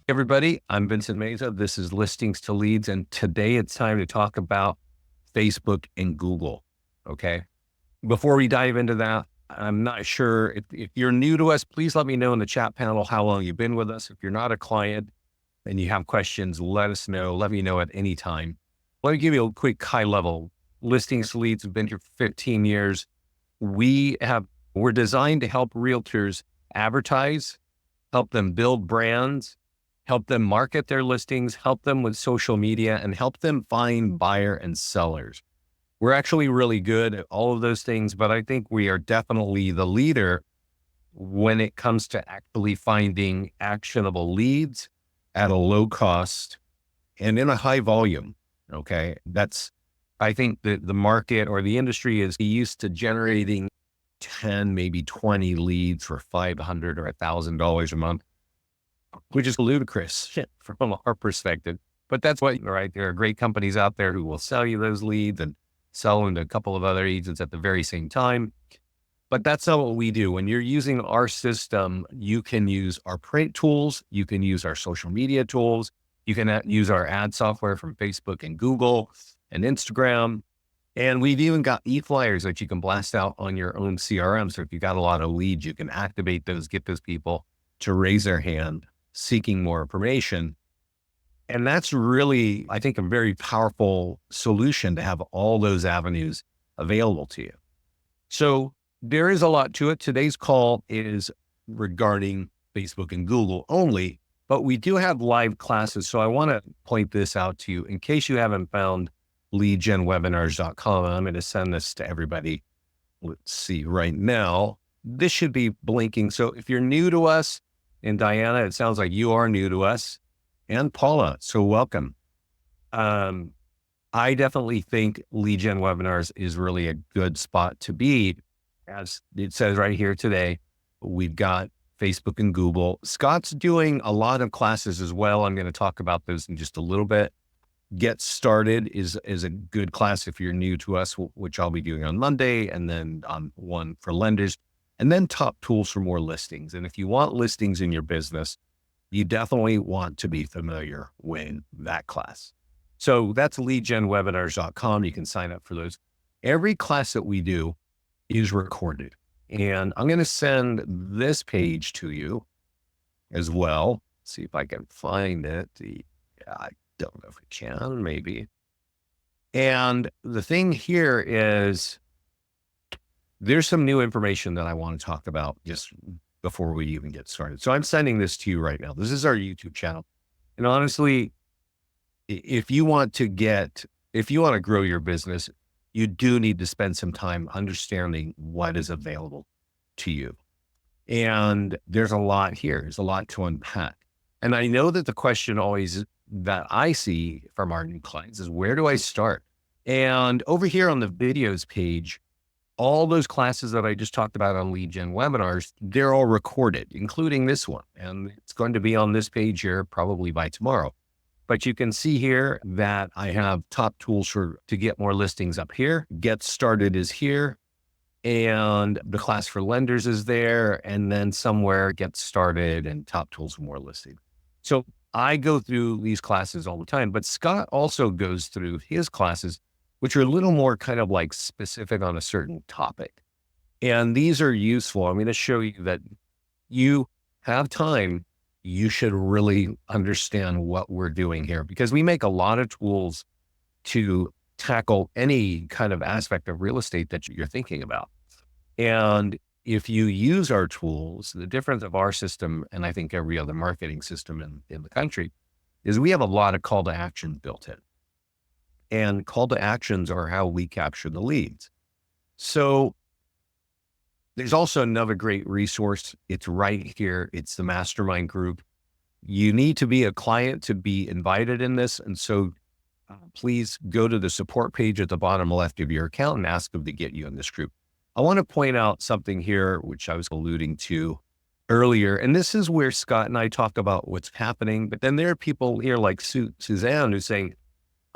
Everybody, I'm Vincent Meza. This is Listings to Leads, and today it's time to talk about Facebook and Google. Okay. Before we dive into that, I'm not sure if you're new to us, please let me know in the chat panel how long you've been with us. If you're not a client and you have questions, let us know. Let me know at any time. Let me give you a quick high level. Listings to Leads have been here for 15 years. We're designed to help realtors advertise, help them build brands, help them market their listings, help them with social media, and help them find buyer and sellers. We're actually really good at all of those things, but I think we are definitely the leader when it comes to actually finding actionable leads at a low cost and in a high volume. Okay. I think that the market or the industry is used to generating 10, maybe 20 leads for $500 or $1,000 a month, which is ludicrous from our perspective. But that's right? There are great companies out there who will sell you those leads and sell them to a couple of other agents at the very same time. But that's not what we do. When you're using our system, you can use our print tools, you can use our social media tools, you can use our ad software from Facebook and Google and Instagram. And we've even got e-flyers that you can blast out on your own CRM. So if you got a lot of leads, you can activate those, get those people to raise their hand seeking more information. And that's really, I think, a very powerful solution to have all those avenues available to you. So there is a lot to it. Today's call is regarding Facebook and Google only, but we do have live classes. So I want to point this out to you in case you haven't found leadgenwebinars.com. I'm going to send this to everybody. Let's see right now. This should be blinking. So if you're new to us, and Diana, it sounds like you are new to us, and Paula, so welcome. I definitely think Lead Gen Webinars is really a good spot to be. As it says right here today, we've got Facebook and Google. Scott's doing a lot of classes as well. I'm going to talk about those in just a little bit. Get Started is a good class if you're new to us, which I'll be doing on Monday, and then one for lenders, and then Top Tools for more listings. And if you want listings in your business, you definitely want to be familiar with that class. So that's leadgenwebinars.com. You can sign up for those. Every class that we do is recorded. And I'm going to send this page to you as well. See if I can find it. I don't know if I can, maybe. And the thing here is there's some new information that I want to talk about just before we even get started. So I'm sending this to you right now. This is our YouTube channel. And honestly, if you want to grow your business, you do need to spend some time understanding what is available to you. And there's a lot here. There's a lot to unpack. And I know that the question always that I see from our new clients is, where do I start? And over here on the videos page, all those classes that I just talked about on Lead Gen Webinars, they're all recorded, including this one. And it's going to be on this page here probably by tomorrow. But you can see here that I have Top Tools to get more listings up here. Get Started is here. And the class for lenders is there. And then somewhere Get Started and Top Tools for more listings. So I go through these classes all the time, but Scott also goes through his classes, which are a little more kind of like specific on a certain topic. And these are useful. I'm going to show you that you have time. You should really understand what we're doing here, because we make a lot of tools to tackle any kind of aspect of real estate that you're thinking about. And if you use our tools, the difference of our system, and I think every other marketing system in the country, is we have a lot of call to action built in. And call to actions are how we capture the leads. So there's also another great resource. It's right here. It's the mastermind group. You need to be a client to be invited in this. And so please go to the support page at the bottom left of your account and ask them to get you in this group. I want to point out something here, which I was alluding to earlier. And this is where Scott and I talk about what's happening. But then there are people here like Suzanne who's saying,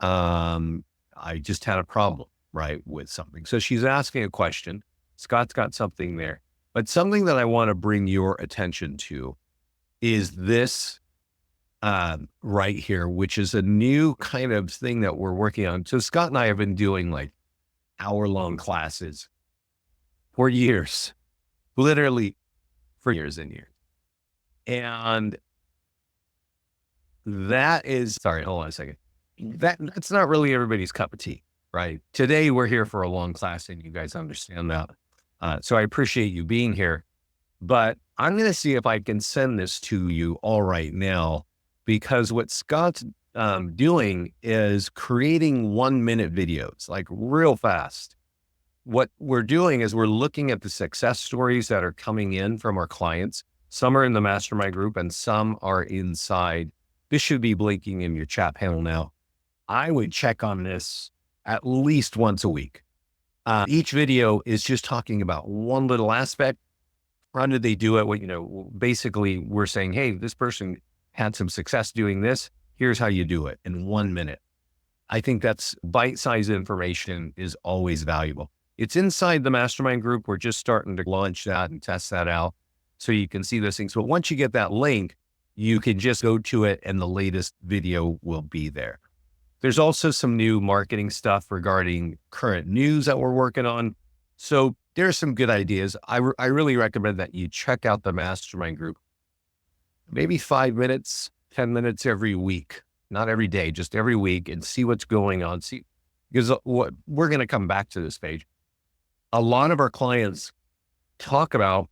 I just had a problem, right, with something. So she's asking a question. Scott's got something there. But something that I want to bring your attention to is this right here, which is a new kind of thing that we're working on. So Scott and I have been doing like hour-long classes for years, literally for years and years. And that is, sorry, hold on a second. That's not really everybody's cup of tea, right? Today we're here for a long class and you guys understand that. So I appreciate you being here, but I'm going to see if I can send this to you all right now, because what Scott's doing is creating 1-minute videos, like real fast. What we're doing is we're looking at the success stories that are coming in from our clients. Some are in the mastermind group and some are inside. This should be blinking in your chat panel now. I would check on this at least once a week. Each video is just talking about one little aspect. How did they do it? Well, basically we're saying, hey, this person had some success doing this. Here's how you do it in 1 minute. I think that's bite-sized information is always valuable. It's inside the mastermind group. We're just starting to launch that and test that out so you can see those things. But once you get that link, you can just go to it and the latest video will be there. There's also some new marketing stuff regarding current news that we're working on. So there's some good ideas. I really recommend that you check out the mastermind group, maybe 5 minutes, 10 minutes every week, not every day, just every week, and see what's going on. Because what we're going to come back to this page. A lot of our clients talk about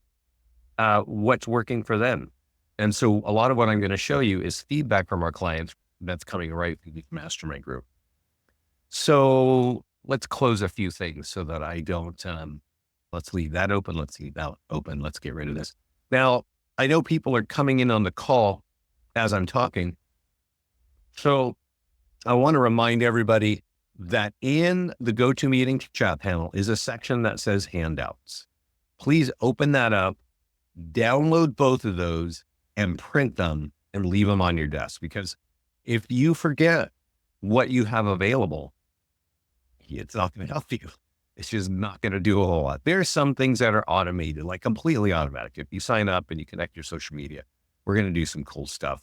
what's working for them. And so a lot of what I'm going to show you is feedback from our clients that's coming right through the mastermind group. So let's close a few things so that I don't, let's leave that open. Let's leave that open. Let's get rid of this. Now, I know people are coming in on the call as I'm talking. So I want to remind everybody that in the GoToMeeting chat panel is a section that says handouts. Please open that up, download both of those and print them and leave them on your desk, because if you forget what you have available, it's not going to help you. It's just not going to do a whole lot. There are some things that are automated, like completely automatic. If you sign up and you connect your social media, we're going to do some cool stuff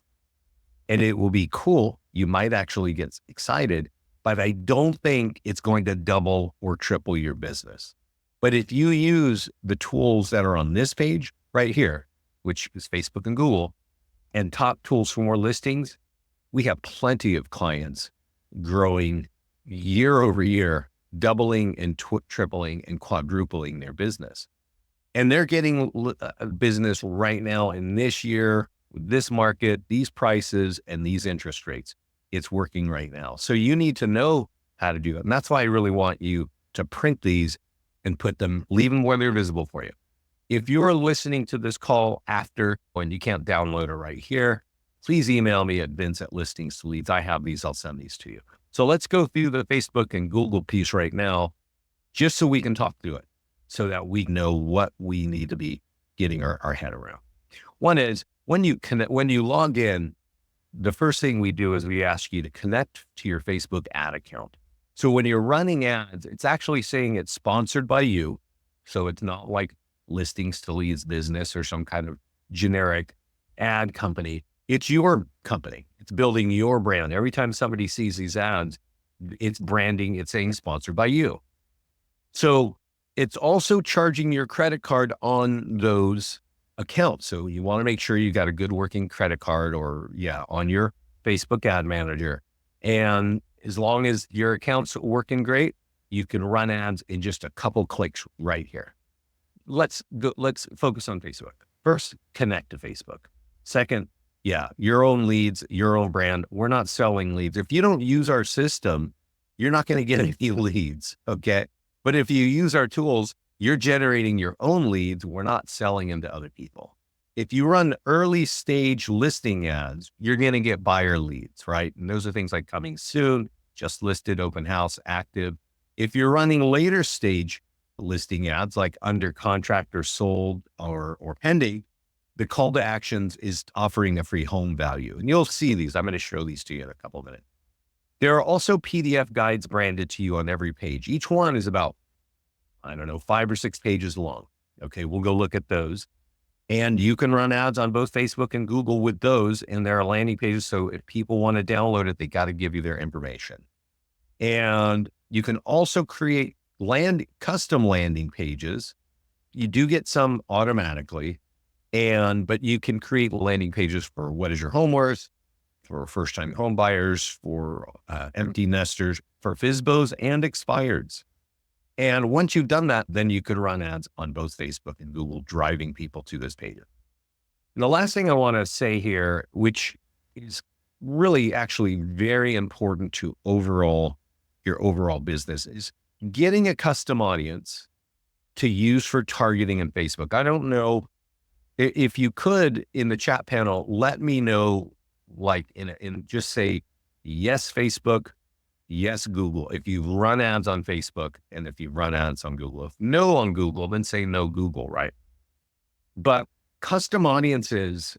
and it will be cool. You might actually get excited, but I don't think it's going to double or triple your business. But if you use the tools that are on this page right here, which is Facebook and Google, and top tools for more listings, we have plenty of clients growing year over year, doubling and tripling and quadrupling their business. And they're getting business right now in this year, with this market, these prices, and these interest rates. It's working right now. So you need to know how to do it. And that's why I really want you to print these and put them, leave them where they're visible for you. If you're listening to this call after, and you can't download it right here, please email me at vince@listings2leads. I have these, I'll send these to you. So let's go through the Facebook and Google piece right now, just so we can talk through it, so that we know what we need to be getting our head around. One is when you log in, the first thing we do is we ask you to connect to your Facebook ad account. So when you're running ads, it's actually saying it's sponsored by you. So it's not like Listings to Leads business or some kind of generic ad company. It's your company. It's building your brand. Every time somebody sees these ads, it's branding, it's saying sponsored by you. So it's also charging your credit card on those accounts. So you want to make sure you got a good working credit card on your Facebook ad manager. And as long as your account's working great, you can run ads in just a couple clicks right here. Let's focus on Facebook. First, connect to Facebook. Second, your own leads, your own brand. We're not selling leads. If you don't use our system, you're not going to get any leads. Okay. But if you use our tools, you're generating your own leads. We're not selling them to other people. If you run early stage listing ads, you're going to get buyer leads, right? And those are things like coming soon, just listed, open house, active. If you're running later stage listing ads like under contract or sold or pending, the call to actions is offering a free home value. And you'll see these. I'm going to show these to you in a couple of minutes. There are also PDF guides branded to you on every page. Each one is about I don't know, 5 or 6 pages long. Okay, we'll go look at those. And you can run ads on both Facebook and Google with those, and there are landing pages. So if people want to download it, they got to give you their information. And you can also create custom landing pages. You do get some automatically, but you can create landing pages for what is your home worth, for first-time home buyers, for empty nesters, for FSBOs and expireds. And once you've done that, then you can run ads on both Facebook and Google, driving people to this page. And the last thing I want to say here, which is really actually very important to your overall business, is getting a custom audience to use for targeting in Facebook. I don't know if you could, in the chat panel, let me know, like in just say, yes, Facebook, yes, Google, if you've run ads on Facebook and if you've run ads on Google. If no on Google, then say no Google, right? But custom audiences,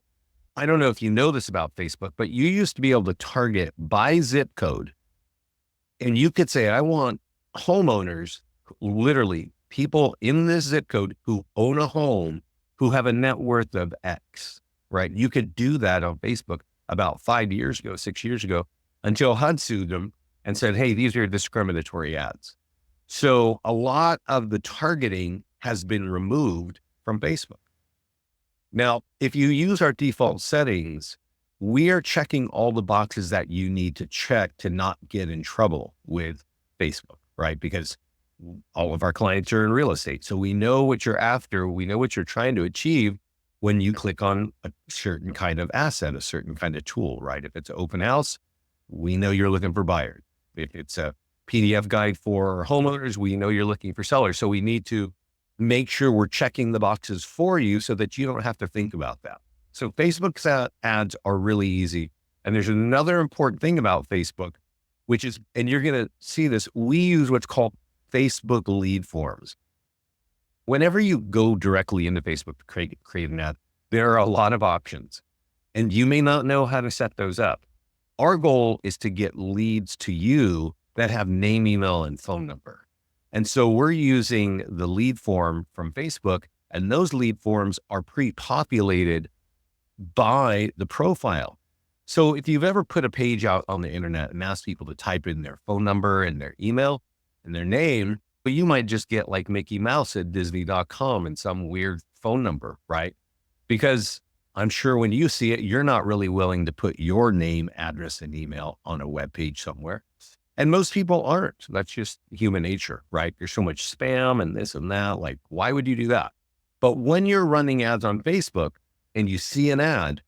I don't know if you know this about Facebook, but you used to be able to target by zip code. And you could say, I want homeowners, literally people in this zip code who own a home, who have a net worth of X, right? You could do that on Facebook about 5 years ago, 6 years ago, until HUD sued them and said, hey, these are discriminatory ads. So a lot of the targeting has been removed from Facebook. Now, if you use our default settings, we are checking all the boxes that you need to check to not get in trouble with Facebook, right? Because all of our clients are in real estate. So we know what you're after. We know what you're trying to achieve when you click on a certain kind of asset, a certain kind of tool, right? If it's an open house, we know you're looking for buyers. If it's a PDF guide for homeowners, we know you're looking for sellers. So we need to make sure we're checking the boxes for you so that you don't have to think about that. So Facebook's ads are really easy. And there's another important thing about Facebook, which is, and you're going to see this, we use what's called Facebook lead forms. Whenever you go directly into Facebook to create an ad, there are a lot of options and you may not know how to set those up. Our goal is to get leads to you that have name, email, and phone number. And so we're using the lead form from Facebook, and those lead forms are pre-populated by the profile. So if you've ever put a page out on the internet and asked people to type in their phone number and their email and their name, but you might just get like Mickey Mouse at Disney.com and some weird phone number, right? Because I'm sure when you see it, you're not really willing to put your name, address, and email on a web page somewhere. And most people aren't. That's just human nature, right? There's so much spam and this and that. Like, why would you do that? But when you're running ads on Facebook and you see an ad,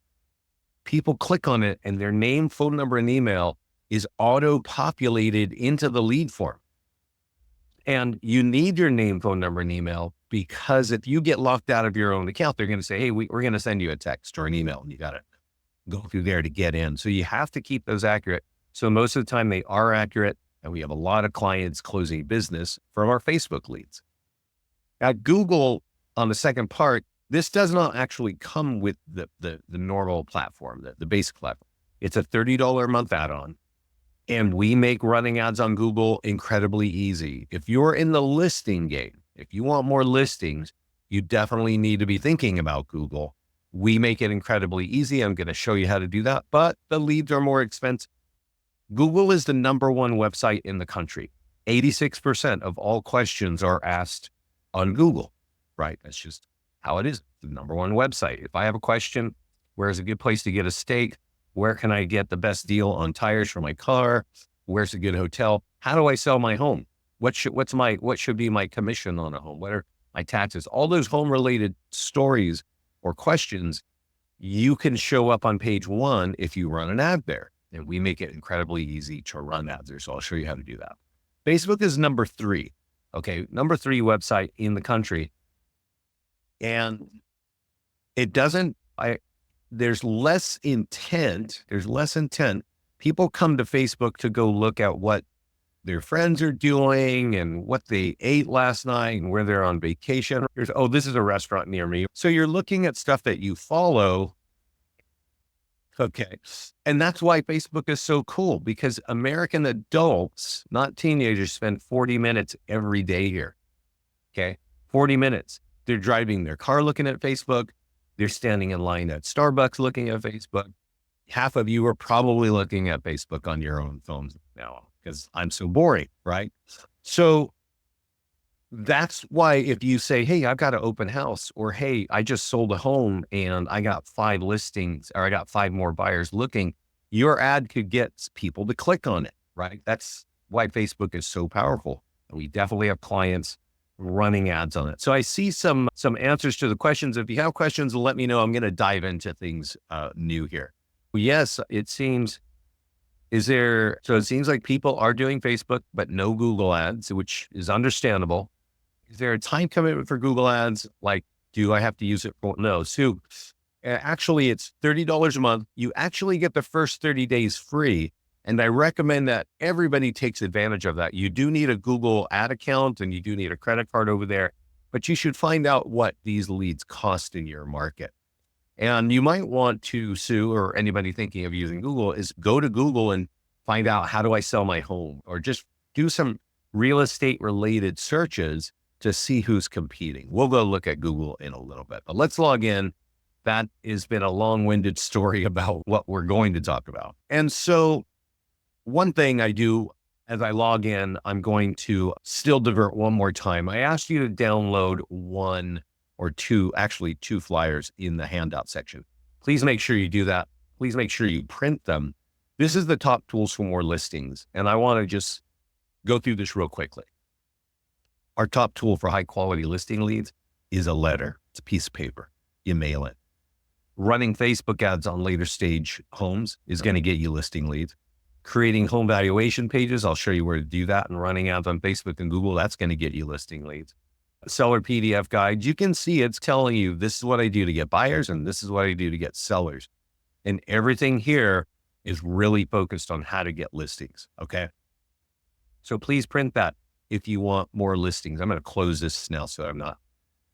people click on it and their name, phone number, and email is auto-populated into the lead form. And you need your name, phone number, and email, because if you get locked out of your own account, they're going to say, hey, we're going to send you a text or an email, and you got to go through there to get in. So you have to keep those accurate. So most of the time they are accurate, and we have a lot of clients closing business from our Facebook leads. At Google, on the second part, this does not actually come with the normal platform, the basic platform. It's a $30 a month add-on. And we make running ads on Google incredibly easy. If you're in the listing game, if you want more listings, you definitely need to be thinking about Google. We make it incredibly easy. I'm going to show you how to do that, but the leads are more expensive. Google is the #1 website in the country. 86% of all questions are asked on Google, right? That's just how it is. The #1 website. If I have a question, where's a good place to get a steak? Where can I get the best deal on tires for my car? Where's a good hotel? How do I sell my home? What should be my commission on a home? What are my taxes? All those home related stories or questions, you can show up on page 1 if you run an ad there. And we make it incredibly easy to run ads there. So I'll show you how to do that. Facebook is #3. Okay. #3 website in the country. And there's less intent. People come to Facebook to go look at what their friends are doing and what they ate last night and where they're on vacation. This is a restaurant near me. So you're looking at stuff that you follow. Okay. And that's why Facebook is so cool, because American adults, not teenagers, spend 40 minutes every day here. Okay. 40 minutes. They're driving their car looking at Facebook. They're standing in line at Starbucks looking at Facebook. Half of you are probably looking at Facebook on your own phones now because I'm so boring, right? So that's why if you say, hey, I've got an open house, or hey, I just sold a home and I got 5 listings, or I got 5 more buyers looking, your ad could get people to click on it, right? That's why Facebook is so powerful. We definitely have clients running ads on it. So I see some answers to the questions. If you have questions, let me know. I'm going to dive into things new here. Yes, it seems. So it seems like people are doing Facebook, but no Google ads, which is understandable. Is there a time commitment for Google ads? Like, do I have to use it for? No. So actually it's $30 a month. You actually get the first 30 days free. And I recommend that everybody takes advantage of that. You do need a Google ad account and you do need a credit card over there, but you should find out what these leads cost in your market. And you might want to, Sue, or anybody thinking of using Google, is go to Google and find out, how do I sell my home? Or just do some real estate related searches to see who's competing. We'll go look at Google in a little bit, but let's log in. That has been a long-winded story about what we're going to talk about. And so one thing I do as I log in, I'm going to still divert one more time. I asked you to download one or two, actually 2 flyers in the handout section. Please make sure you do that. Please make sure you print them. This is the top tools for more listings. And I want to just go through this real quickly. Our top tool for high quality listing leads is a letter. It's a piece of paper. You mail it. Running Facebook ads on later stage homes is going to get you listing leads. Creating home valuation pages, I'll show you where to do that, and running ads on Facebook and Google, that's going to get you listing leads. Seller PDF guide, you can see it's telling you, this is what I do to get buyers and this is what I do to get sellers. And everything here is really focused on how to get listings. Okay. So please print that if you want more listings. I'm going to close this now so I'm not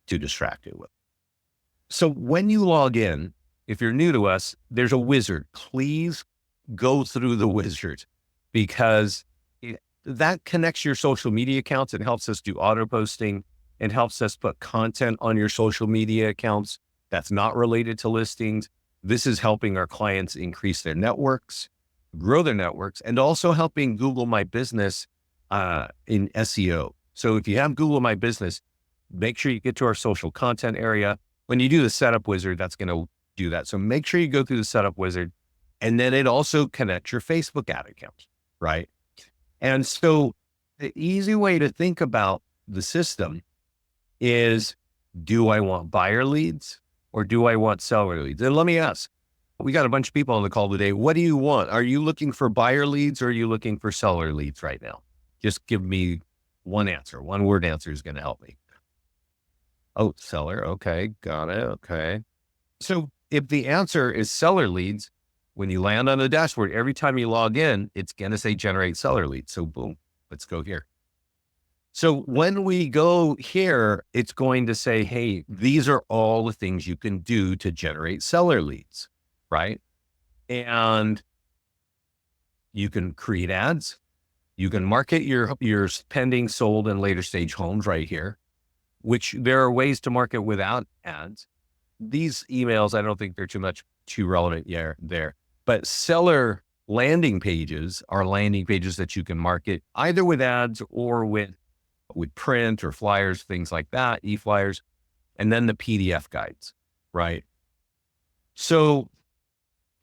too distracted with. So when you log in, if you're new to us, there's a wizard. Please go through the wizard, because that connects your social media accounts. It helps us do auto posting. It helps us put content on your social media accounts that's not related to listings. This is helping our clients increase their networks, grow their networks, and also helping Google My Business in SEO. So if you have Google My Business, make sure you get to our social content area. When you do the setup wizard, that's going to do that. So make sure you go through the setup wizard, and then it also connects your Facebook ad account, right? And so the easy way to think about the system is, do I want buyer leads or do I want seller leads? And let me ask, we got a bunch of people on the call today. What do you want? Are you looking for buyer leads or are you looking for seller leads right now? Just give me one answer. One word answer is going to help me. Oh, seller. Okay. Got it. Okay. So if the answer is seller leads, when you land on the dashboard, every time you log in, it's going to say generate seller leads. So boom, let's go here. So when we go here, it's going to say, hey, these are all the things you can do to generate seller leads, right? And you can create ads. You can market your pending, sold, and later stage homes right here, which there are ways to market without ads. These emails, I don't think they're too relevant there, but seller landing pages are landing pages that you can market either with ads or with print or flyers, things like that, e-flyers, and then the PDF guides, right? So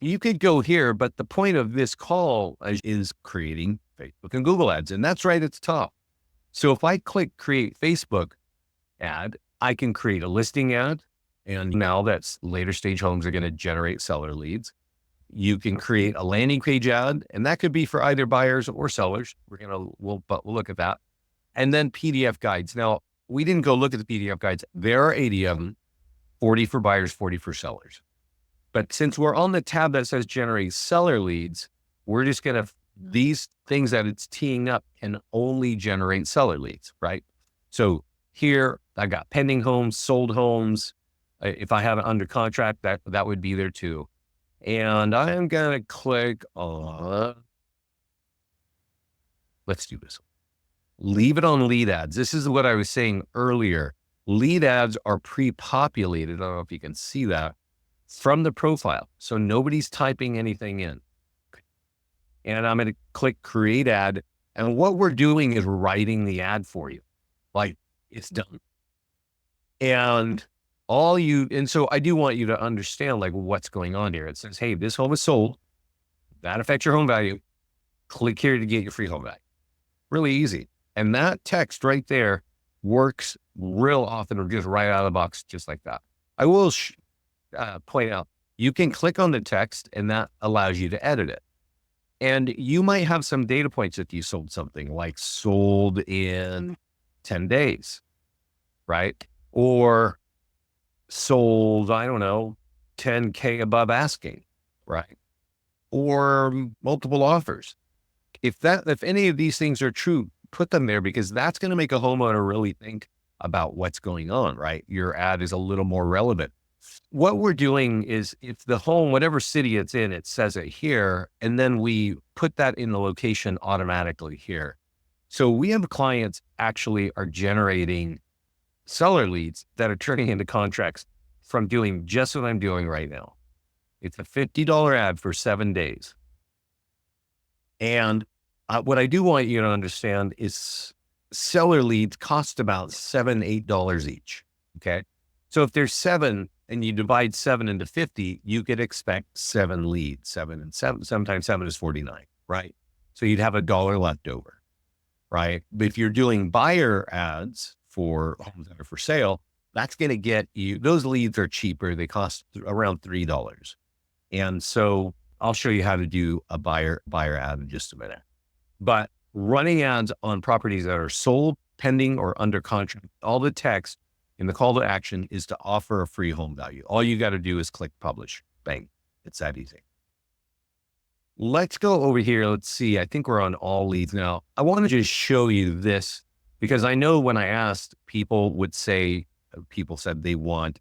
you could go here, but the point of this call is creating Facebook and Google ads, and that's right at the top. So if I click create Facebook ad, I can create a listing ad, and now that's later stage homes are going to generate seller leads. You can create a landing page ad, and that could be for either buyers or sellers. We'll look at that. And then PDF guides. Now, we didn't go look at the PDF guides. There are 80 of them, 40 for buyers, 40 for sellers. But since we're on the tab that says generate seller leads, we're just going to, these things that it's teeing up can only generate seller leads, right? So here I got pending homes, sold homes. If I have it under contract, that would be there too. And I am going to click on, let's do this. leave it on lead ads. This is what I was saying earlier. Lead ads are pre-populated. I don't know if you can see that from the profile. So nobody's typing anything in. And I'm going to click create ad. And what we're doing is writing the ad for you. Like, it's done. And so I do want you to understand like what's going on here. It says, hey, this home is sold. That affects your home value. Click here to get your free home value. Really easy. And that text right there works real often, or just right out of the box, just like that. I will point out, you can click on the text and that allows you to edit it. And you might have some data points if you sold something like sold in 10 days, right? Or sold, I don't know, 10K above asking, right? Or multiple offers. If any of these things are true, put them there, because that's going to make a homeowner really think about what's going on, right? Your ad is a little more relevant. What we're doing is, if the home, whatever city it's in, it says it here, and then we put that in the location automatically here. So we have clients actually are generating seller leads that are turning into contracts from doing just what I'm doing right now. It's a $50 ad for 7 days. And what I do want you to understand is seller leads cost about $7, $8 each. Okay. So if there's 7 and you divide 7 into 50, you could expect 7 leads, 7 and 7, sometimes 7 is 49, right? So you'd have $1 left over, right? But if you're doing buyer ads for homes that are for sale, that's going to get you, those leads are cheaper. They cost around $3. And so I'll show you how to do a buyer ad in just a minute. But running ads on properties that are sold, pending, or under contract, all the text in the call to action is to offer a free home value. All you got to do is click publish. Bang. It's that easy. Let's go over here. Let's see. I think we're on all leads now. I want to just show you this, because I know when I asked, people said they want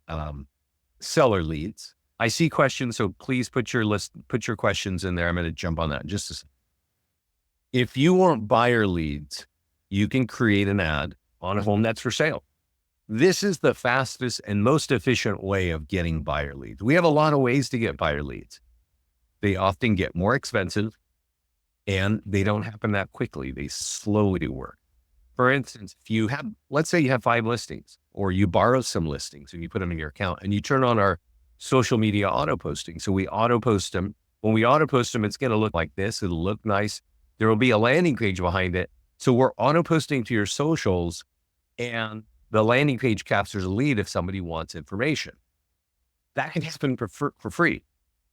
seller leads. I see questions, so please put your questions in there. I'm going to jump on that in just a second. If you want buyer leads, you can create an ad on a home that's for sale. This is the fastest and most efficient way of getting buyer leads. We have a lot of ways to get buyer leads. They often get more expensive and they don't happen that quickly. They slowly work. For instance, let's say you have 5 listings, or you borrow some listings and you put them in your account, and you turn on our social media auto posting. So we auto post them. When we auto post them, it's going to look like this. It'll look nice. There will be a landing page behind it. So we're auto posting to your socials, and the landing page captures a lead if somebody wants information. That can happen for free,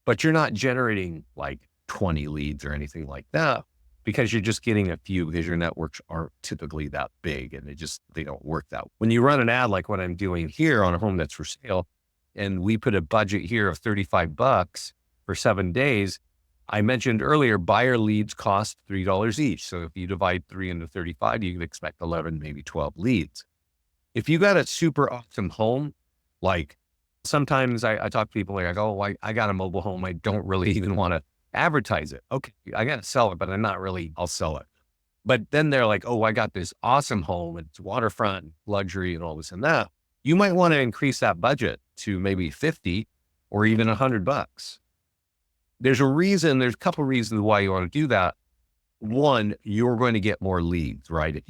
but you're not generating like 20 leads or anything like that, because you're just getting a few, because your networks aren't typically that big and they don't work that way. When you run an ad like what I'm doing here on a home that's for sale, and we put a budget here of $35 for 7 days, I mentioned earlier, buyer leads cost $3 each. So if you divide 3 into 35, you can expect 11, maybe 12 leads. If you got a super awesome home, like sometimes I talk to people like, oh, I got a mobile home. I don't really even want to advertise it. Okay, I got to sell it, but I'll sell it. But then they're like, oh, I got this awesome home. It's waterfront, luxury, and all this and that. You might want to increase that budget to maybe 50 or even $100. There's a couple reasons why you want to do that. One, you're going to get more leads, right? If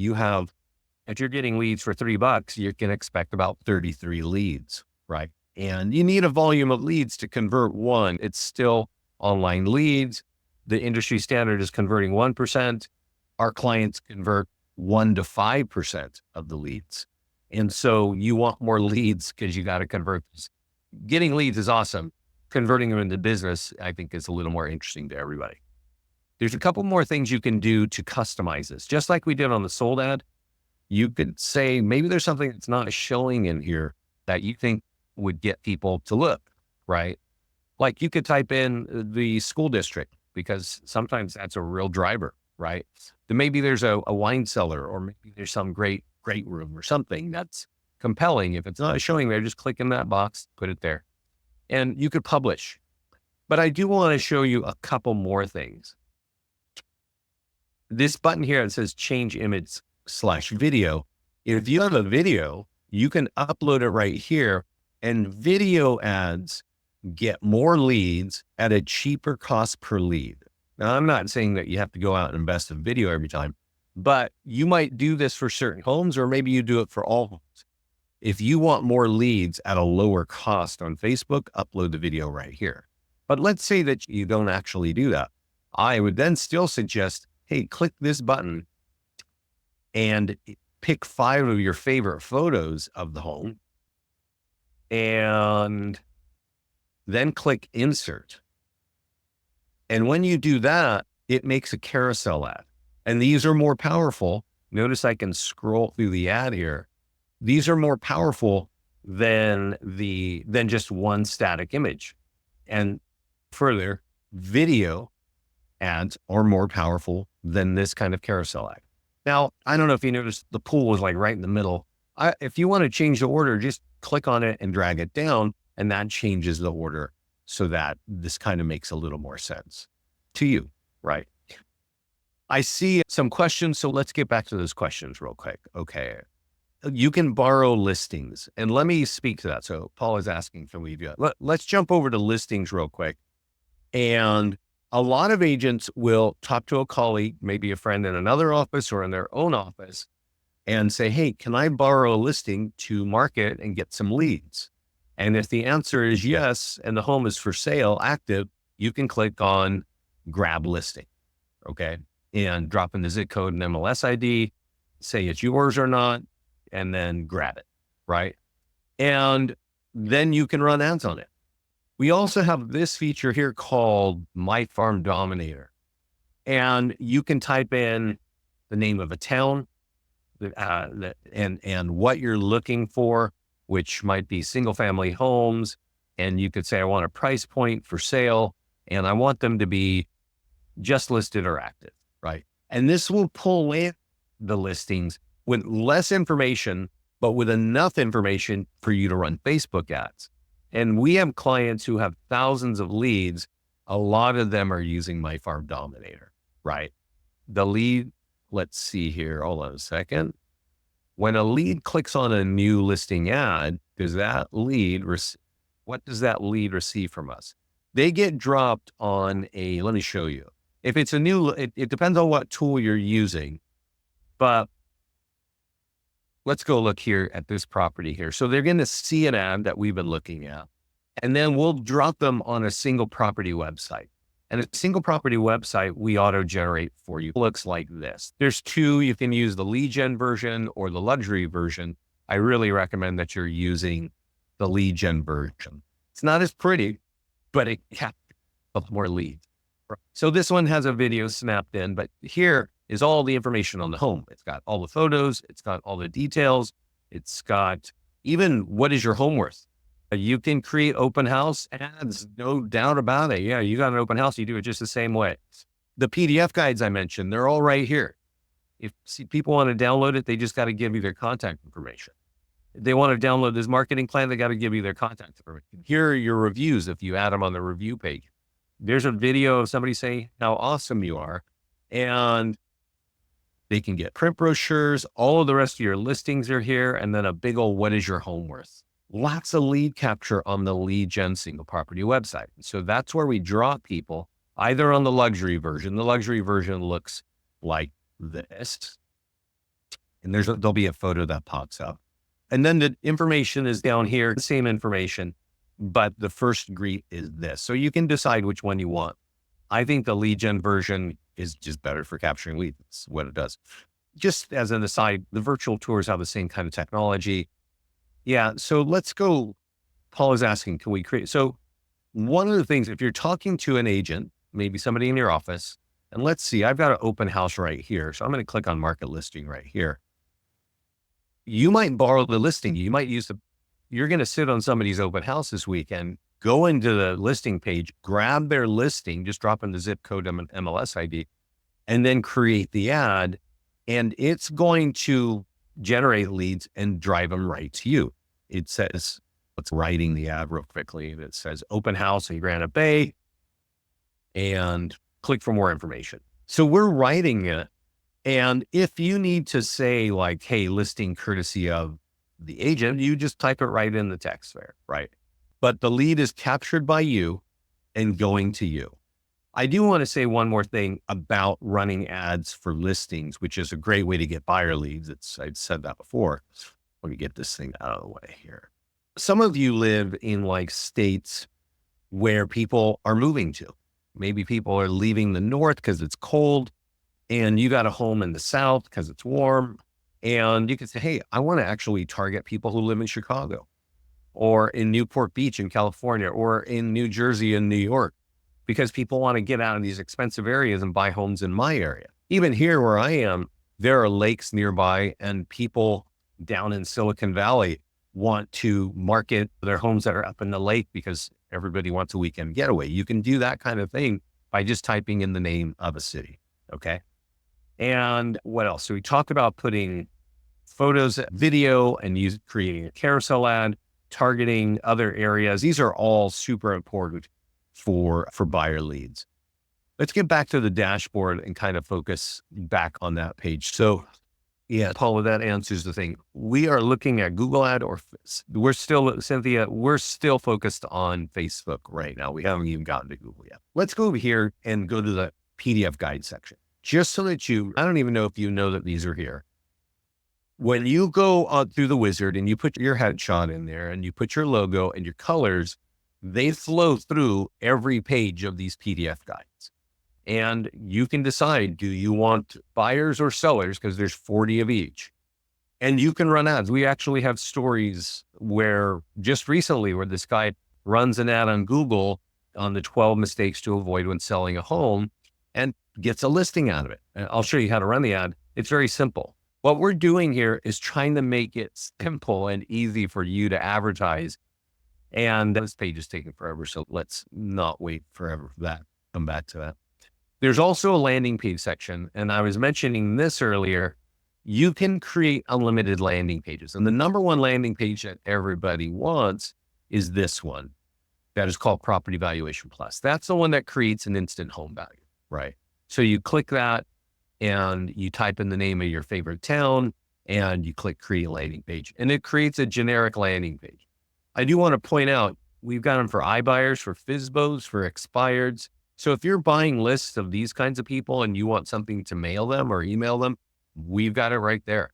you're getting leads for $3, you can expect about 33 leads, right? And you need a volume of leads to convert one. It's still online leads. The industry standard is converting 1%. Our clients convert 1 to 5% of the leads. And so you want more leads because you got to convert this. Getting leads is awesome. Converting them into business, I think, is a little more interesting to everybody. There's a couple more things you can do to customize this. Just like we did on the sold ad, you could say, maybe there's something that's not showing in here that you think would get people to look, right? Like you could type in the school district, because sometimes that's a real driver, right? Then maybe there's a wine cellar, or maybe there's some great room or something that's compelling. If it's not showing there, just click in that box, put it there, and you could publish. But I do want to show you a couple more things. This button here that says change image video. If you have a video, you can upload it right here, and video ads get more leads at a cheaper cost per lead. Now, I'm not saying that you have to go out and invest in video every time, but you might do this for certain homes, or maybe you do it for all homes. If you want more leads at a lower cost on Facebook, upload the video right here. But let's say that you don't actually do that. I would then still suggest, hey, click this button and pick 5 of your favorite photos of the home, and then click insert. And when you do that, it makes a carousel ad. And these are more powerful. Notice I can scroll through the ad here. These are more powerful than just one static image. And further, video ads are more powerful than this kind of carousel ad. Now, I don't know if you noticed the pool was like right in the middle. If you want to change the order, just click on it and drag it down, and that changes the order so that this kind of makes a little more sense to you, right? I see some questions, so let's get back to those questions real quick. Okay. You can borrow listings, and let me speak to that. So Paul is asking, can we do it? Let's jump over to listings real quick. And a lot of agents will talk to a colleague, maybe a friend in another office or in their own office, and say, hey, can I borrow a listing to market and get some leads? And if the answer is yes, and the home is for sale, active, you can click on grab listing, okay? And drop in the zip code and MLS ID, say it's yours or not, and then grab it, right? And then you can run ads on it. We also have this feature here called My Farm Dominator. And you can type in the name of a town and what you're looking for, which might be single family homes. And you could say, I want a price point for sale, and I want them to be just listed or active, right? And this will pull in the listings with less information, but with enough information for you to run Facebook ads. And we have clients who have thousands of leads. A lot of them are using My Farm Dominator, right? The lead, let's see here. Hold on a second. When a lead clicks on a new listing ad, what does that lead receive from us? They get dropped on let me show you. If it's a new, it depends on what tool you're using, but let's go look here at this property here. So they're going to see an ad that we've been looking at, and then we'll drop them on a single property website. And a single property website, we auto generate for you. It looks like this. There's 2, you can use the lead gen version or the luxury version. I really recommend that you're using the lead gen version. It's not as pretty, but it captures more leads. So this one has a video snapped in, but here is all the information on the home. It's got all the photos. It's got all the details. It's got even what is your home worth. You can create open house ads, no doubt about it. Yeah, you got an open house, you do it just the same way. The PDF guides I mentioned, they're all right here. If people want to download it, they just got to give you their contact information. If they want to download this marketing plan, they got to give you their contact information. Here are your reviews if you add them on the review page. There's a video of somebody saying how awesome you are, and they can get print brochures. All of the rest of your listings are here, and then a big old what is your home worth. Lots of lead capture on the lead gen single property website. So that's where we draw people either on the luxury version. The luxury version looks like this, and there'll be a photo that pops up. And then the information is down here, the same information, but the first greet is this. So you can decide which one you want. I think the lead gen version is just better for capturing leads. That's what it does. Just as an aside, the virtual tours have the same kind of technology. Yeah. So let's go. Paul is asking, can we create? So one of the things, if you're talking to an agent, maybe somebody in your office, and let's see, I've got an open house right here. So I'm going to click on market listing right here. You might borrow the listing. You might you're going to sit on somebody's open house this weekend, go into the listing page, grab their listing, just drop in the zip code and MLS ID, and then create the ad. And it's going to generate leads and drive them right to you. It says, let's writing the ad real quickly. It says open house in Granite Bay, and click for more information. So we're writing it And if you need to say like, hey, listing courtesy of the agent, you just type it right in the text there, right? But the lead is captured by you and going to you. I do want to say one more thing about running ads for listings, which is a great way to get buyer leads. I've said that before. Let me get this thing out of the way here. Some of you live in like states where people are moving to. Maybe people are leaving the north because it's cold, and you got a home in the south because it's warm. And you can say, hey, I want to actually target people who live in Chicago or in Newport Beach in California or in New Jersey and New York, because people want to get out of these expensive areas and buy homes in my area. Even here where I am, there are lakes nearby, and people down in Silicon Valley want to market their homes that are up in the lake because everybody wants a weekend getaway. You can do that kind of thing by just typing in the name of a city. Okay. And what else? So we talked about putting photos, video, and creating a carousel ad, targeting other areas. These are all super important for buyer leads. Let's get back to the dashboard and kind of focus back on that page. So yeah, Paula, that answers the thing. We are looking at Google ad, or Cynthia, we're still focused on Facebook right now. We haven't even gotten to Google yet. Let's go over here and go to the PDF guide section. Just so that I don't even know if you know that these are here. When you go through the wizard and you put your headshot in there and you put your logo and your colors, they flow through every page of these PDF guides. And you can decide, do you want buyers or sellers? Because there's 40 of each. And you can run ads. We actually have stories where just recently where this guy runs an ad on Google on the 12 mistakes to avoid when selling a home and gets a listing out of it. And I'll show you how to run the ad. It's very simple. What we're doing here is trying to make it simple and easy for you to advertise. And this page is taking forever, so let's not wait forever for that. Come back to that. There's also a landing page section. And I was mentioning this earlier. You can create unlimited landing pages. And the number one landing page that everybody wants is this one that is called Property Valuation Plus. That's the one that creates an instant home value, right? So you click that and you type in the name of your favorite town and you click create landing page, and it creates a generic landing page. I do want to point out, we've got them for iBuyers, for FSBOs, for expireds. So if you're buying lists of these kinds of people and you want something to mail them or email them, we've got it right there.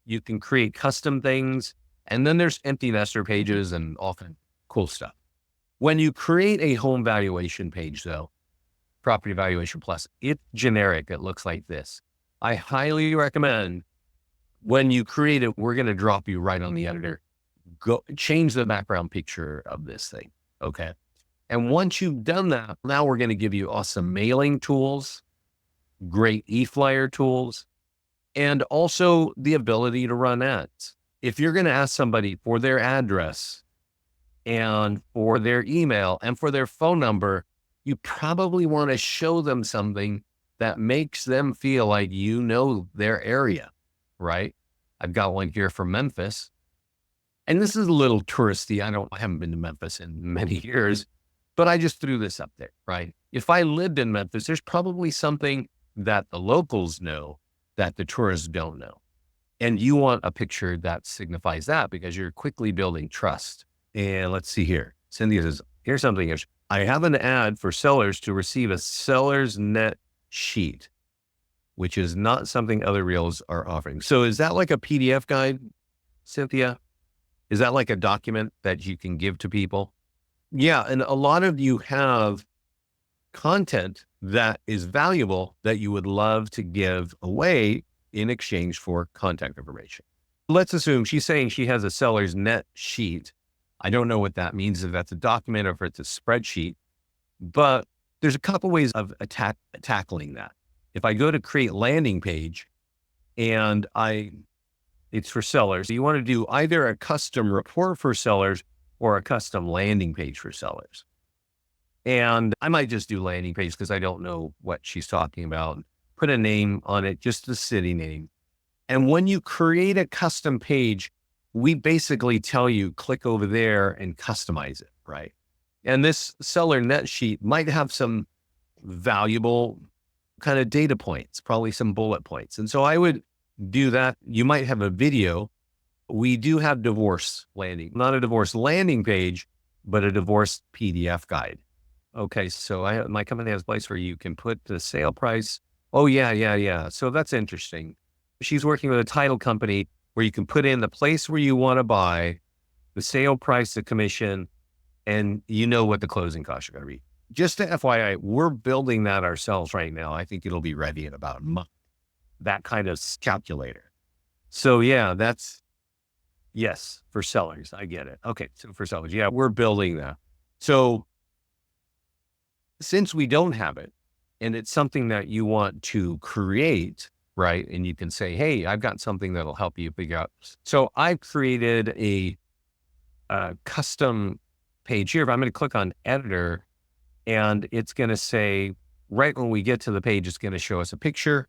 You can create custom things, and then there's empty nester pages and all kind of cool stuff. When you create a home valuation page though, Property Valuation Plus, it's generic. It looks like this. I highly recommend when you create it, we're going to drop you right on the editor. Go change the background picture of this thing. Okay. And once you've done that, now we're going to give you awesome mailing tools, great e-flyer tools, and also the ability to run ads. If you're going to ask somebody for their address and for their email and for their phone number, you probably want to show them something that makes them feel like you know their area, right? I've got one here from Memphis. And this is a little touristy. I haven't been to Memphis in many years, but I just threw this up there, right? If I lived in Memphis, there's probably something that the locals know that the tourists don't know. And you want a picture that signifies that because you're quickly building trust. And let's see here. Cynthia says, here's something. I have an ad for sellers to receive a seller's net sheet, which is not something other reels are offering. So is that like a PDF guide, Cynthia? Is that like a document that you can give to people? Yeah. And a lot of you have content that is valuable that you would love to give away in exchange for contact information. Let's assume she's saying she has a seller's net sheet. I don't know what that means, if that's a document or if it's a spreadsheet, but there's a couple ways of tackling that. If I go to create landing page and it's for sellers, you want to do either a custom report for sellers or a custom landing page for sellers. And I might just do landing page because I don't know what she's talking about. Put a name on it, just the city name. And when you create a custom page, we basically tell you, click over there and customize it, right? And this seller net sheet might have some valuable kind of data points, probably some bullet points. And so I would do that. You might have a video. We do have divorce landing, not a divorce landing page, but a divorce PDF guide. Okay. So my company has a place where you can put the sale price. Oh yeah. So that's interesting. She's working with a title company where you can put in the place where you want to buy, the sale price, the commission, and you know what the closing costs are going to be. Just to FYI, we're building that ourselves right now. I think it'll be ready in about a month, that kind of calculator. So yeah, yes, for sellers. I get it. Okay. So for sellers, yeah, we're building that. So since we don't have it and it's something that you want to create, right? And you can say, hey, I've got something that'll help you figure out. So I've created a custom page here. If I'm going to click on editor, and it's going to say, right when we get to the page, it's going to show us a picture.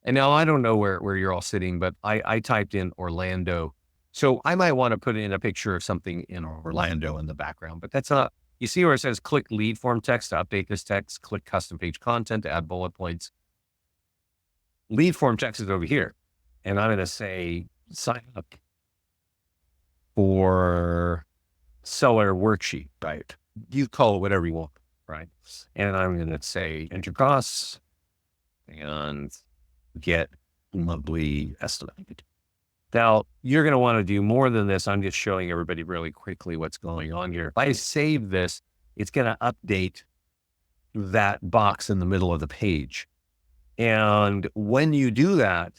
And now I don't know where you're all sitting, but I typed in Orlando. So I might want to put in a picture of something in Orlando in the background, but that's not, you see where it says click lead form text to update this text, click custom page content to add bullet points. Lead form text is over here. And I'm going to say sign up for seller worksheet, right? You call it whatever you want, right? And I'm going to say enter costs and get monthly estimate. Now, you're going to want to do more than this. I'm just showing everybody really quickly what's going on here. If I save this, it's going to update that box in the middle of the page. And when you do that,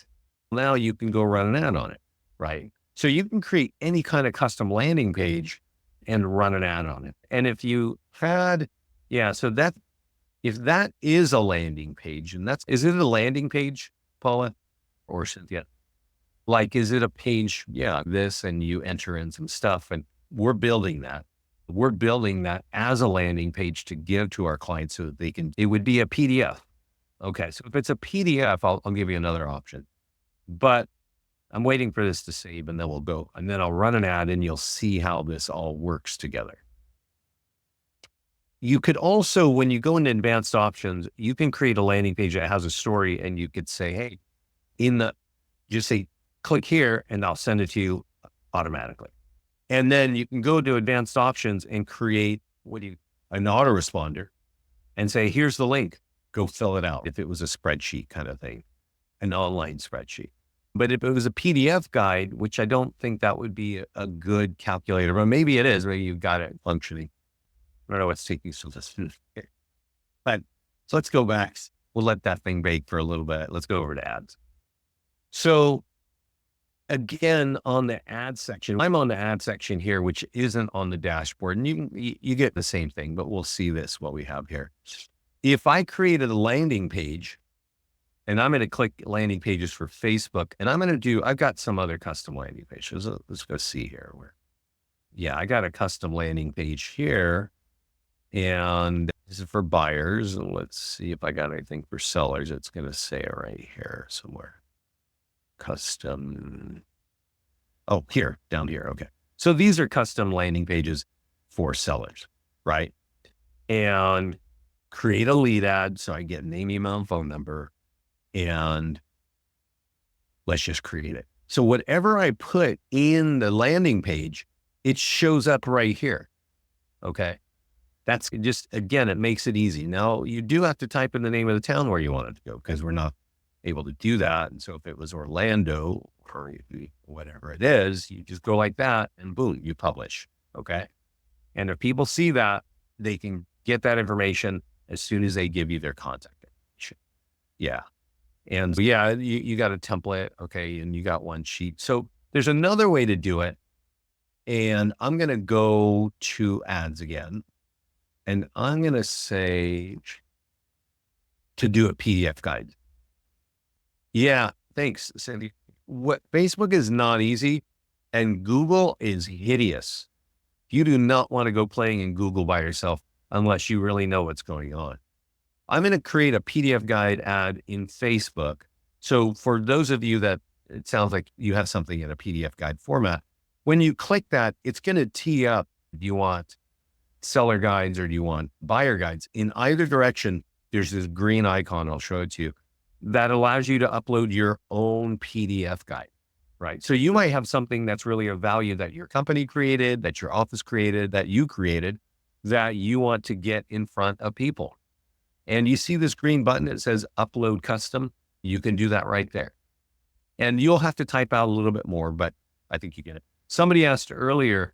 now you can go run an ad on it, right? So you can create any kind of custom landing page and run an ad on it. And if you had, if that is a landing page, and is it a landing page, Paula or Cynthia? Like, is it a page? Yeah, this, and you enter in some stuff, and we're building that. We're building that as a landing page to give to our clients so that it would be a PDF. Okay. So if it's a PDF, I'll give you another option, but I'm waiting for this to save and then we'll go, and then I'll run an ad and you'll see how this all works together. You could also, when you go into advanced options, you can create a landing page that has a story, and you could say, hey, just say, click here and I'll send it to you automatically. And then you can go to advanced options and create an autoresponder and say, here's the link, go fill it out. If it was a spreadsheet kind of thing, an online spreadsheet. But if it was a PDF guide, which I don't think that would be a good calculator, but maybe it is, maybe you've got it functioning. I don't know what's taking so this. But so let's go back. We'll let that thing bake for a little bit. Let's go over to ads. So again, on the ad section, I'm on the ad section here, which isn't on the dashboard, and you get the same thing, but we'll see what we have here. If I created a landing page, and I'm going to click landing pages for Facebook, and I've got some other custom landing pages. Let's go see here I got a custom landing page here, and this is for buyers. And let's see if I got anything for sellers. It's going to say it right here somewhere. Custom. Oh, down here. Okay. So these are custom landing pages for sellers, right? And create a lead ad. So I get name, email, and phone number, and let's just create it. So whatever I put in the landing page, it shows up right here. Okay. That's just, again, it makes it easy. Now you do have to type in the name of the town where you want it to go, because we're not able to do that. And so if it was Orlando or whatever it is, you just go like that and boom, you publish. Okay. And if people see that, they can get that information as soon as they give you their contact information. Yeah. And you got a template. Okay. And you got one sheet. So there's another way to do it. And I'm going to go to ads again, and I'm going to say to do a PDF guide. Yeah. Thanks, Cindy. Facebook is not easy, and Google is hideous. You do not want to go playing in Google by yourself unless you really know what's going on. I'm going to create a PDF guide ad in Facebook. So for those of you that it sounds like you have something in a PDF guide format, when you click that, it's going to tee up. Do you want seller guides or do you want buyer guides? In either direction, there's this green icon, I'll show it to you, that allows you to upload your own PDF guide, right? So you might have something that's really of value that your company created, that your office created, that you created, that you want to get in front of people. And you see this green button that says upload custom. You can do that right there. And you'll have to type out a little bit more, but I think you get it. Somebody asked earlier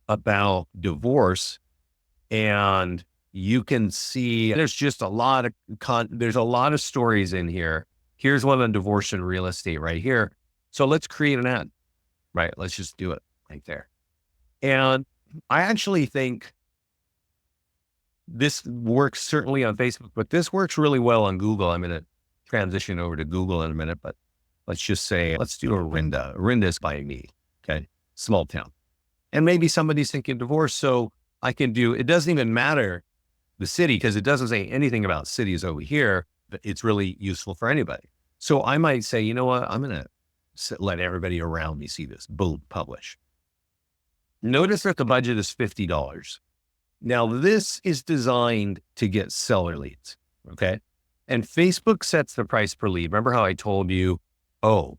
about divorce, and you can see there's just a lot of there's a lot of stories in here. Here's one on divorce and real estate right here. So let's create an ad, right? Let's just do it right there. And I actually think this works certainly on Facebook, but this works really well on Google. I'm going to transition over to Google in a minute, but let's just say, let's do Orinda. Orinda is by me. Okay. Small town. And maybe somebody's thinking divorce. So I can do, it doesn't even matter the city because it doesn't say anything about cities over here, but it's really useful for anybody. So I might say, you know what? I'm going to let everybody around me see this. Boom, publish. Notice that the budget is $50. Now this is designed to get seller leads. Okay. And Facebook sets the price per lead. Remember how I told you, oh,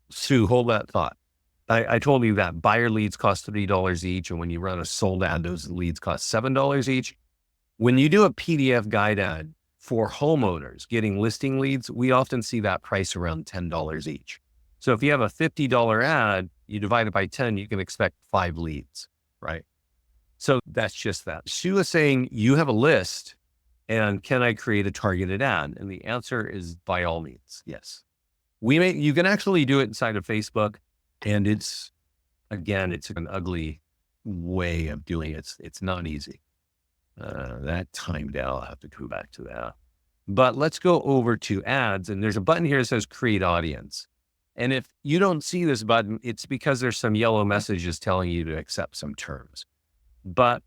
Sue, hold that thought. I told you that buyer leads cost $3 each. And when you run a sold ad, those leads cost $7 each. When you do a PDF guide ad for homeowners getting listing leads, we often see that price around $10 each. So if you have a $50 ad, you divide it by 10, you can expect 5 leads, right? So that's just that. Sue is saying you have a list and can I create a targeted ad? And the answer is by all means, yes. You can actually do it inside of Facebook. And it's, again, it's an ugly way of doing it. It's not easy. That timed out. I'll have to come back to that. But let's go over to ads. And there's a button here that says create audience. And if you don't see this button, it's because there's some yellow messages telling you to accept some terms. But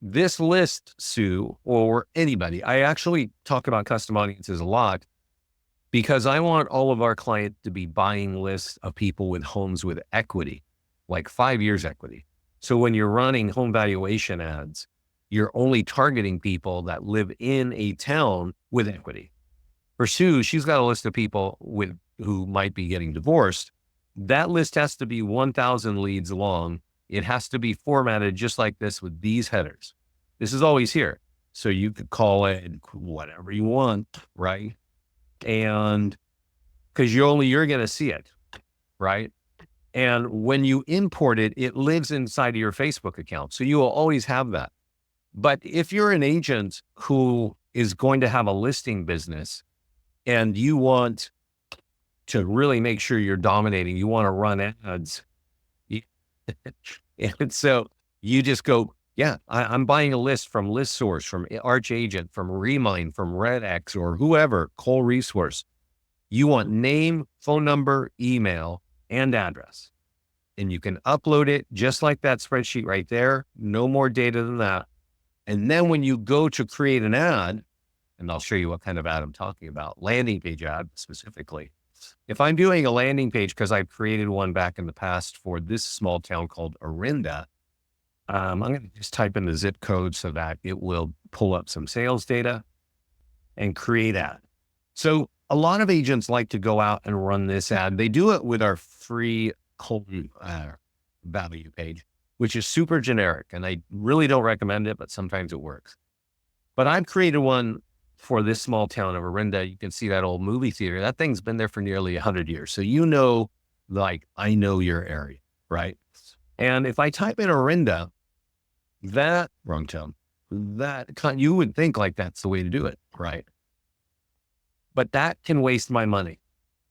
this list, Sue, or anybody, I actually talk about custom audiences a lot, because I want all of our clients to be buying lists of people with homes with equity, like 5 years equity. So when you're running home valuation ads, you're only targeting people that live in a town with equity. For Sue, she's got a list of people who might be getting divorced. That list has to be 1,000 leads long. It has to be formatted just like this with these headers. This is always here. So you could call it whatever you want, right? And because you're going to see it, right? And when you import it, it lives inside of your Facebook account. So you will always have that. But if you're an agent who is going to have a listing business and you want to really make sure you're dominating, you want to run ads. And so you just go, yeah, I'm buying a list from ListSource, from Arch Agent, from Remind, from RedX, or whoever, Cole Resource. You want name, phone number, email, and address. And you can upload it just like that spreadsheet right there. No more data than that. And then when you go to create an ad, and I'll show you what kind of ad I'm talking about, landing page ad specifically. If I'm doing a landing page, because I've created one back in the past for this small town called Orinda, I'm going to just type in the zip code so that it will pull up some sales data and create ad. So a lot of agents like to go out and run this ad. They do it with our free home value page, which is super generic. And I really don't recommend it, but sometimes it works. But I've created one for this small town of Orinda. You can see that old movie theater. That thing's been there for nearly 100 years. So I know your area, right? And if I type in Orinda, wrong town, you would think like that's the way to do it, right? But that can waste my money.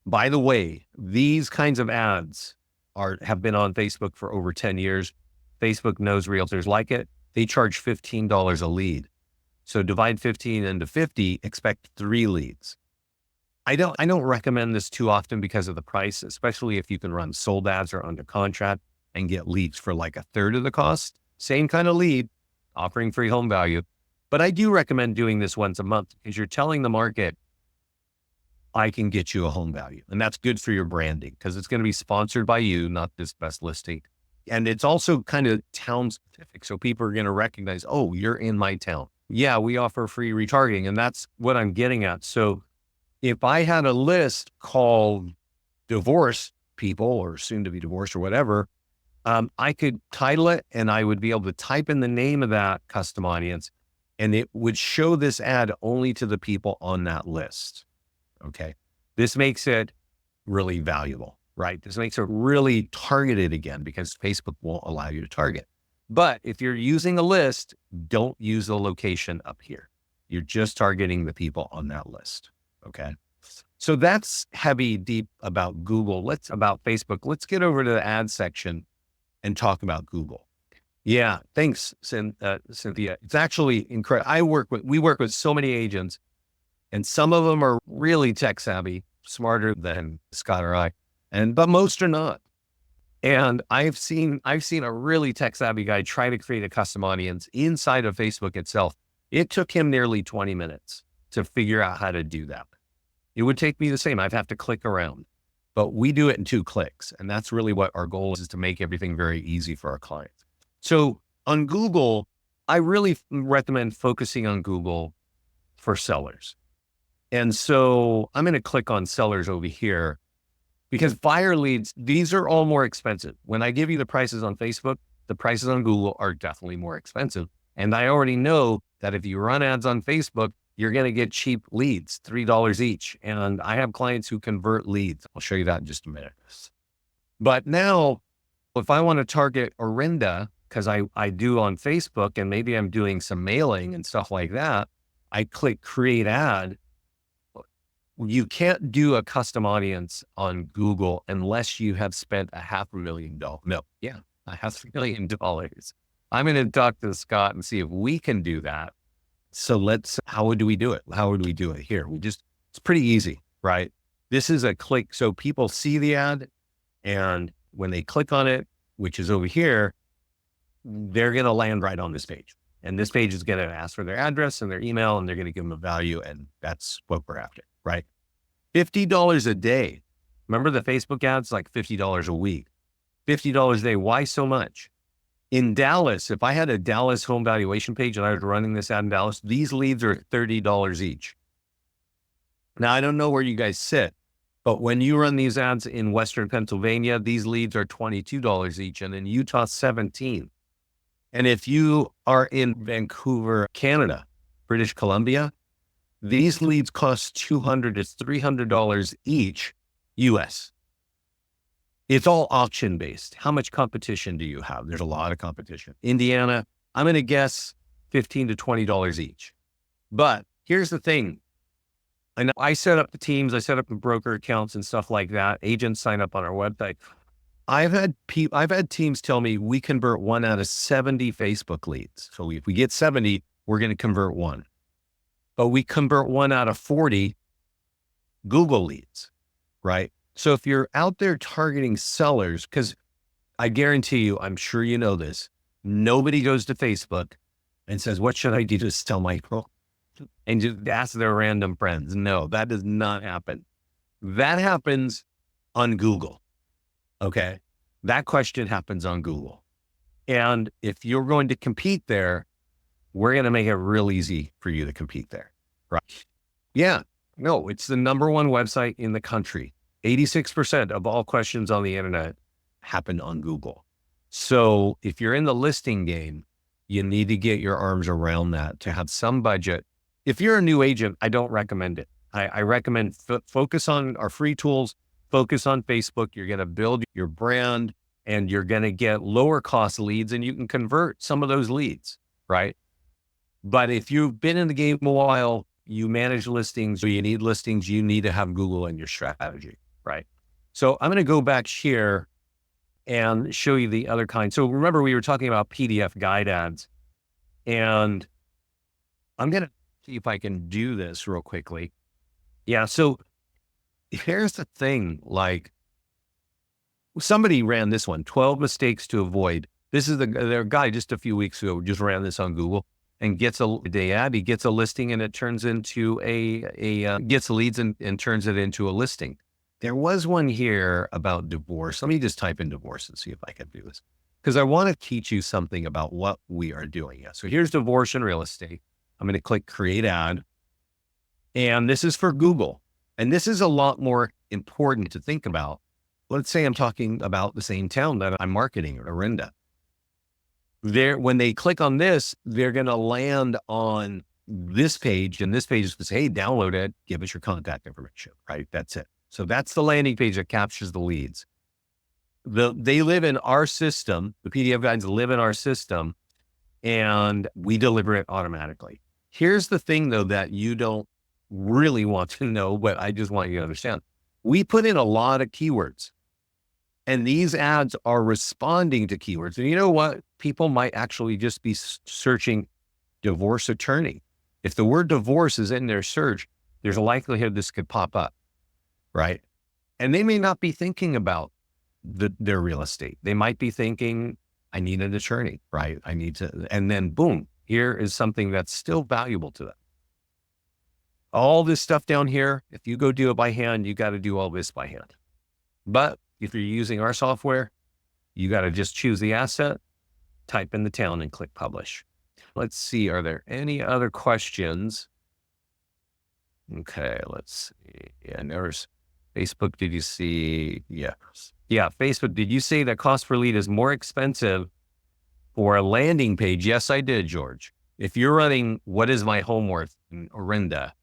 By the way, these kinds of ads have been on Facebook for over 10 years. Facebook knows realtors like it. They charge $15 a lead. So divide 15 into 50, expect 3 leads. I don't recommend this too often because of the price, especially if you can run sold ads or under contract and get leads for like a third of the cost. Same kind of lead, offering free home value. But I do recommend doing this once a month because you're telling the market, I can get you a home value. And that's good for your branding because it's going to be sponsored by you, not this best listing. And it's also kind of town specific. So people are going to recognize, oh, you're in my town. Yeah, we offer free retargeting. And that's what I'm getting at. So if I had a list called divorce people or soon to be divorced or whatever, I could title it and I would be able to type in the name of that custom audience and it would show this ad only to the people on that list. Okay. This makes it really valuable, right? This makes it really targeted again because Facebook won't allow you to target. But if you're using a list, don't use the location up here. You're just targeting the people on that list. Okay. So that's heavy, deep about Google. About Facebook. Let's get over to the ad section and talk about Google. Yeah. Thanks, Cynthia. It's actually incredible. We work with so many agents and some of them are really tech savvy, smarter than Scott or I, but most are not. And I've seen a really tech savvy guy try to create a custom audience inside of Facebook itself. It took him nearly 20 minutes to figure out how to do that. It would take me the same. I'd have to click around, but we do it in 2 clicks. And that's really what our goal is to make everything very easy for our clients. So on Google, I really recommend focusing on Google for sellers. And so I'm going to click on sellers over here because buyer leads, these are all more expensive. When I give you the prices on Facebook, the prices on Google are definitely more expensive. And I already know that if you run ads on Facebook, you're going to get cheap leads, $3 each. And I have clients who convert leads. I'll show you that in just a minute. But now, if I want to target Orinda, because I do on Facebook and maybe I'm doing some mailing and stuff like that, I click create ad. You can't do a custom audience on Google unless you have spent $500,000. No, yeah, $500,000. I'm going to talk to Scott and see if we can do that. So how do we do it? How would we do it here? It's pretty easy, right? This is a click. So people see the ad and when they click on it, which is over here, they're going to land right on this page. And this page is going to ask for their address and their email, and they're going to give them a value. And that's what we're after, right? $50 a day. Remember the Facebook ads, like $50 a week, $50 a day. Why so much? In Dallas, if I had a Dallas home valuation page and I was running this ad in Dallas, these leads are $30 each. Now, I don't know where you guys sit, but when you run these ads in Western Pennsylvania, these leads are $22 each. And in Utah, $17. And if you are in Vancouver, Canada, British Columbia, these leads cost $200 to $300 each US. It's all auction based. How much competition do you have? There's a lot of competition. Indiana, I'm going to guess $15 to $20 each. But here's the thing. I set up the teams, I set up the broker accounts and stuff like that. Agents sign up on our website. I've had teams tell me we convert 1 out of 70 Facebook leads. So if we get 70, we're going to convert 1. But we convert 1 out of 40 Google leads, right? So if you're out there targeting sellers, because I guarantee you, I'm sure you know this, nobody goes to Facebook and says, what should I do to sell my pro? And just ask their random friends. No, that does not happen. That happens on Google. Okay. That question happens on Google. And if you're going to compete there, we're going to make it real easy for you to compete there. Right. Yeah. No, it's the number 1 website in the country. 86% of all questions on the internet happen on Google. So if you're in the listing game, you need to get your arms around that to have some budget. If you're a new agent, I don't recommend it. I recommend focus on our free tools, focus on Facebook. You're going to build your brand and you're going to get lower cost leads and you can convert some of those leads, right? But if you've been in the game a while, you manage listings, or you need listings, you need to have Google in your strategy, right? So I'm going to go back here and show you the other kind. So remember, we were talking about PDF guide ads, and I'm going to see if I can do this real quickly. Yeah. So here's the thing, like somebody ran this one, 12 mistakes to avoid. This is their guy just a few weeks ago, just ran this on Google. And gets a day ad, he gets a listing and it turns into gets leads and turns it into a listing. There was one here about divorce. Let me just type in divorce and see if I can do this. Because I want to teach you something about what we are doing. Yeah. So here's divorce and real estate. I'm going to click create ad. And this is for Google. And this is a lot more important to think about. Let's say I'm talking about the same town that I'm marketing, Orinda. When they click on this, they're going to land on this page, and this page is to say, hey, download it, give us your contact information, right? That's it. So that's the landing page that captures the leads. They live in our system. The PDF guides live in our system, and we deliver it automatically. Here's the thing, though, that you don't really want to know, but I just want you to understand. We put in a lot of keywords, and these ads are responding to keywords. And you know what? People might actually just be searching divorce attorney. If the word divorce is in their search, there's a likelihood this could pop up, right? And they may not be thinking about their real estate. They might be thinking, I need an attorney, right? I need to, and then boom, here is something that's still valuable to them. All this stuff down here, if you go do it by hand, you got to do all this by hand. But if you're using our software, you got to just choose the asset, type in the town, and click publish. Let's see, are there any other questions? Okay, let's see. Yeah, there's Facebook. Did you see? Yes. Yeah, Facebook. Did you say that cost per lead is more expensive for a landing page? Yes, I did, George. If you're running, what is my home worth in Orinda?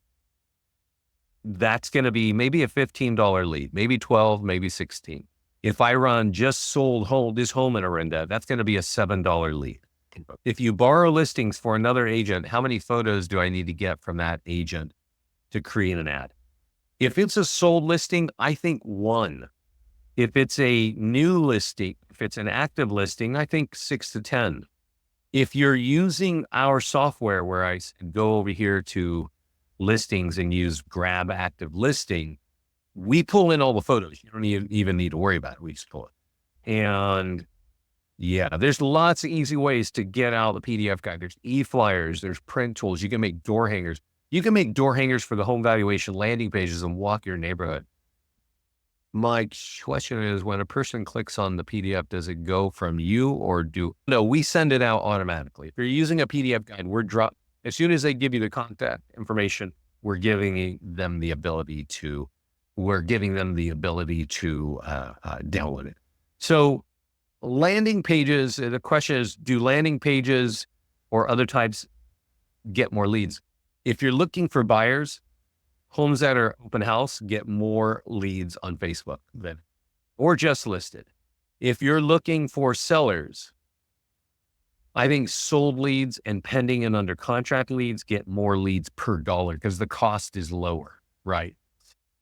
That's going to be maybe a $15 lead, maybe 12, maybe 16. If I run just sold this home in Orinda, that's going to be a $7 lead. If you borrow listings for another agent, how many photos do I need to get from that agent to create an ad? If it's a sold listing, I think 1. If it's a new listing, if it's an active listing, I think 6 to 10. If you're using our software where I go over here to listings and use grab active listing, we pull in all the photos. You don't even need to worry about it. We just pull it. And yeah, there's lots of easy ways to get out the PDF guide. There's e-flyers, there's print tools. You can make door hangers. You can make door hangers for the home valuation landing pages and walk your neighborhood. My question is, when a person clicks on the PDF, does it go from you or no, we send it out automatically. If you're using a PDF guide, as soon as they give you the contact information, we're giving them the ability to download it. So landing pages, the question is, do landing pages or other types get more leads? If you're looking for buyers, homes that are open house get more leads on Facebook or just listed. If you're looking for sellers, I think sold leads and pending and under contract leads get more leads per dollar because the cost is lower, right?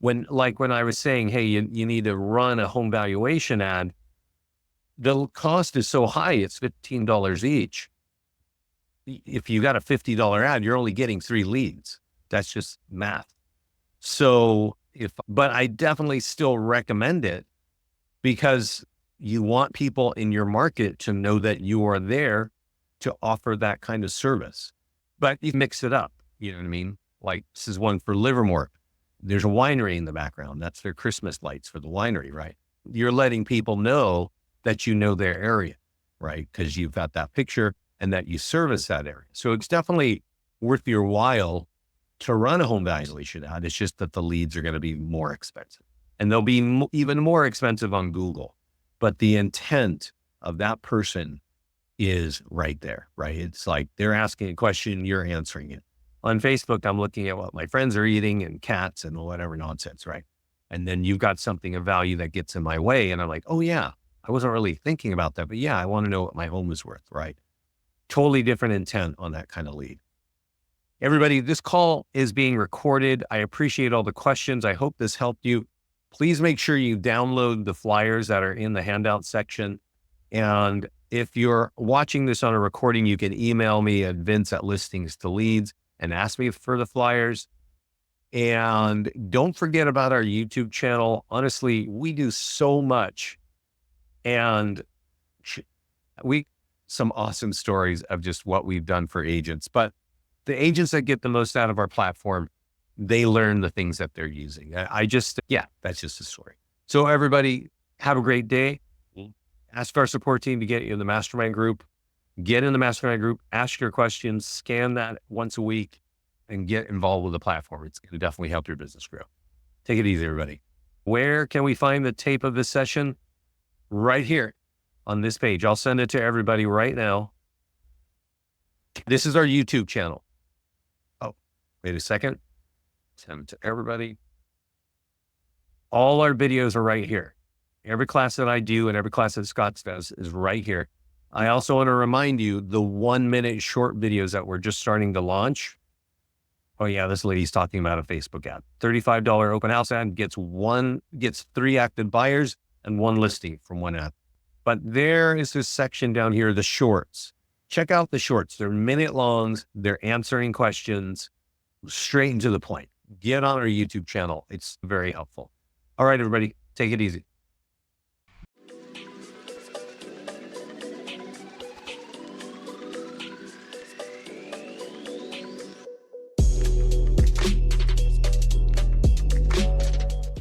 When I was saying, hey, you need to run a home valuation ad, the cost is so high, it's $15 each. If you got a $50 ad, you're only getting 3 leads. That's just math. So but I definitely still recommend it because you want people in your market to know that you are there to offer that kind of service. But you mix it up, you know what I mean? Like this is one for Livermore. There's a winery in the background. That's their Christmas lights for the winery, right? You're letting people know that you know their area, right? Because you've got that picture and that you service that area. So it's definitely worth your while to run a home valuation ad. It's just that the leads are going to be more expensive and they'll be even more expensive on Google. But the intent of that person is right there, right? It's like they're asking a question, you're answering it. On Facebook, I'm looking at what my friends are eating and cats and whatever nonsense, right? And then you've got something of value that gets in my way. And I'm like, oh yeah, I wasn't really thinking about that, but yeah, I want to know what my home is worth, right? Totally different intent on that kind of lead. Everybody, this call is being recorded. I appreciate all the questions. I hope this helped you. Please make sure you download the flyers that are in the handout section. And if you're watching this on a recording, you can email me at vince@listings2leads and ask me for the flyers. And don't forget about our YouTube channel. Honestly, we do so much. And some awesome stories of just what we've done for agents. But the agents that get the most out of our platform, they learn the things that they're using. That's just a story. So everybody, have a great day. Ask our support team to get you in the mastermind group. Get in the mastermind group, ask your questions, scan that once a week, and get involved with the platform. It's going to definitely help your business grow. Take it easy, everybody. Where can we find the tape of this session? Right here on this page. I'll send it to everybody right now. This is our YouTube channel. Oh, wait a second. Send it to everybody. All our videos are right here. Every class that I do and every class that Scott does is right here. I also want to remind you the 1-minute short videos that we're just starting to launch. Oh yeah, this lady's talking about a Facebook ad. $35 open house ad gets 3 active buyers and 1 listing from 1 ad. But there is this section down here, the shorts. Check out the shorts. They're minute longs. They're answering questions straight and to the point. Get on our YouTube channel. It's very helpful. All right, everybody, take it easy.